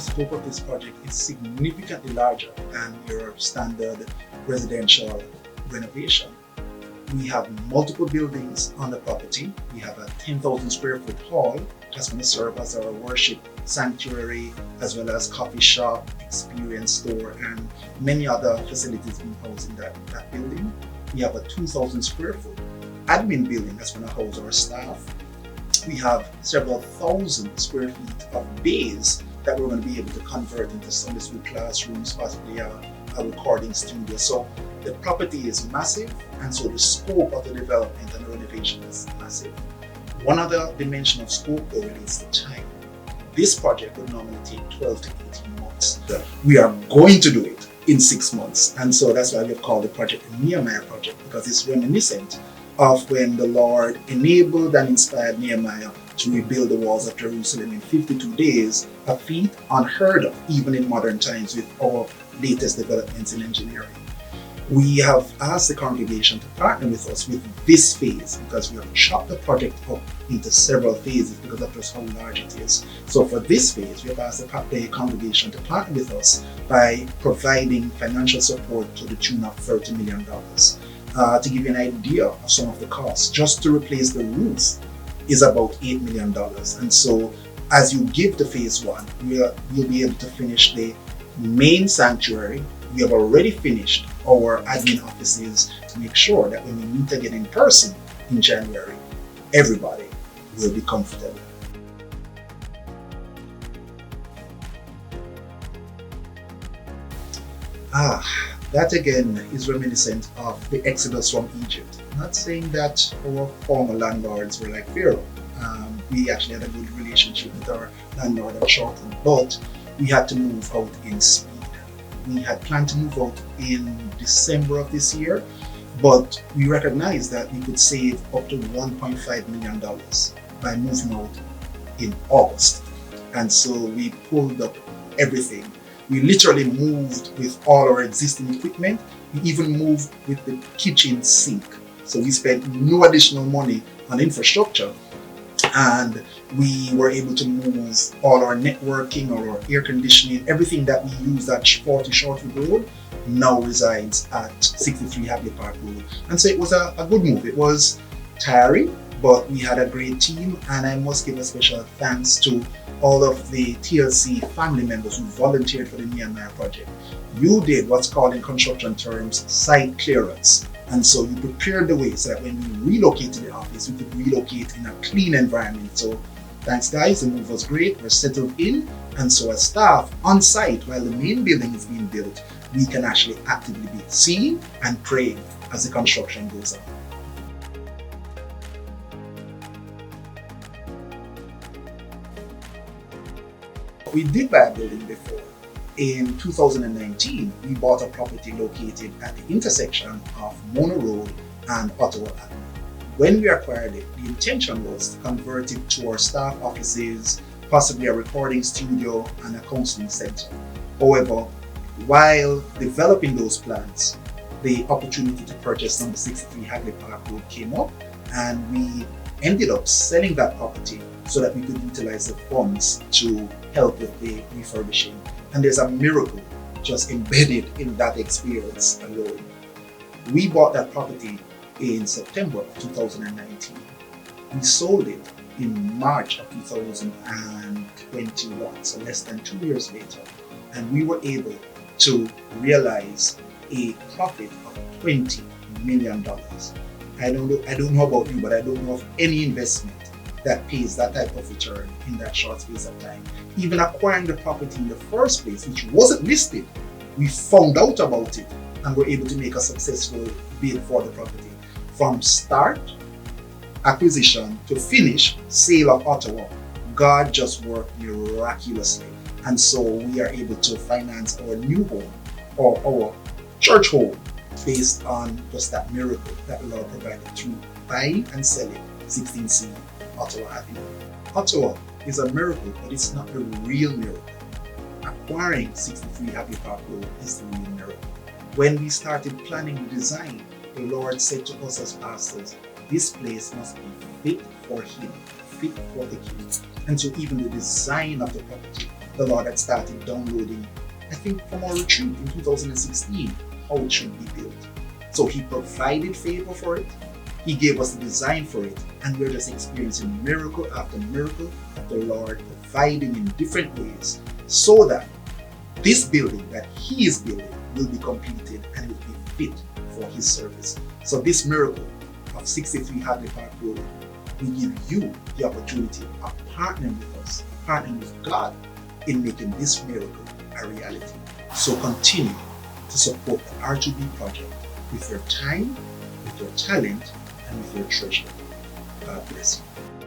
scope of this project is significantly larger than your standard residential renovation. We have multiple buildings on the property. We have a 10,000 square foot hall that's going to serve as our worship sanctuary, as well as coffee shop, experience store, and many other facilities being housed in that building. We have a 2,000 square foot admin building that's going to house our staff. We have several thousand square feet of bays that we're going to be able to convert into Sunday school classrooms, possibly a recording studio. So the property is massive, and so the scope of the development and the renovation is massive. One other dimension of scope though relates to time. This project would normally take 12 to 18 months. We are going to do it in 6 months, and so that's why we've called the project the Nehemiah project, because it's reminiscent of when the Lord enabled and inspired Nehemiah to rebuild the walls of Jerusalem in 52 days, a feat unheard of even in modern times with our latest developments in engineering. We have asked the congregation to partner with us with this phase because we have chopped the project up into several phases because of just how large it is. So for this phase, we have asked the congregation to partner with us by providing financial support to the tune of $30 million. To give you an idea of some of the costs, just to replace the roof is about $8 million. And so as you give the phase one, you'll be able to finish the main sanctuary. We have already finished our admin offices to make sure that when we meet again in person in January, everybody will be comfortable. That again is reminiscent of the exodus from Egypt. Not saying that our former landlords were like Pharaoh. We actually had a good relationship with our landlord at Shortland, but we had to move out in speed. We had planned to move out in December of this year, but we recognized that we could save up to $1.5 million by moving out in August. And so we pulled up everything. We literally moved with all our existing equipment. We even moved with the kitchen sink. So we spent no additional money on infrastructure. And we were able to move all our networking, our air conditioning, everything that we used at 40 Shortwood Road now resides at 63 Hagley Park Road. And so it was a good move. It was tiring, but we had a great team, and I must give a special thanks to all of the TLC family members who volunteered for the Nehemiah project. You did what's called in construction terms site clearance. And so you prepared the way so that when we relocated the office, we could relocate in a clean environment. So thanks guys, the move was great, we're settled in. And so as staff on site while the main building is being built, we can actually actively be seeing and praying as the construction goes on. We did buy a building before. In 2019, we bought a property located at the intersection of Mona Road and Ottawa Avenue. When we acquired it, the intention was to convert it to our staff offices, possibly a recording studio and a counseling center. However, while developing those plans, the opportunity to purchase number 63 Hagley Park Road came up, and we ended up selling that property so that we could utilize the funds to help with the refurbishing. And there's a miracle just embedded in that experience alone. We bought that property in September of 2019. We sold it in March of 2021, so less than 2 years later. And we were able to realize a profit of $20 million. I don't know about you, but I don't know of any investment that pays that type of return in that short space of time. Even acquiring the property in the first place, which wasn't listed, we found out about it and were able to make a successful bid for the property. From start, acquisition, to finish, sale of Ottawa, God just worked miraculously. And so we are able to finance our new home, or our church home, based on just that miracle that the Lord provided through buying and selling 16C Ottawa Avenue. Ottawa is a miracle, but it's not the real miracle. Acquiring 63 Hagley Park Road is the real miracle. When we started planning the design, the Lord said to us as pastors, this place must be fit for Him, fit for the King. And so even the design of the property the Lord had started downloading, I think from our retreat in 2016, how it should be built. So He provided favor for it. He gave us the design for it, and we're just experiencing miracle after miracle of the Lord providing in different ways so that this building that He is building will be completed and will be fit for His service. So this miracle of 63 Hagley Park Road will give you the opportunity of partnering with us, partnering with God in making this miracle a reality. So continue to support the R2B project with your time, with your talent, and with your treasure. God bless you.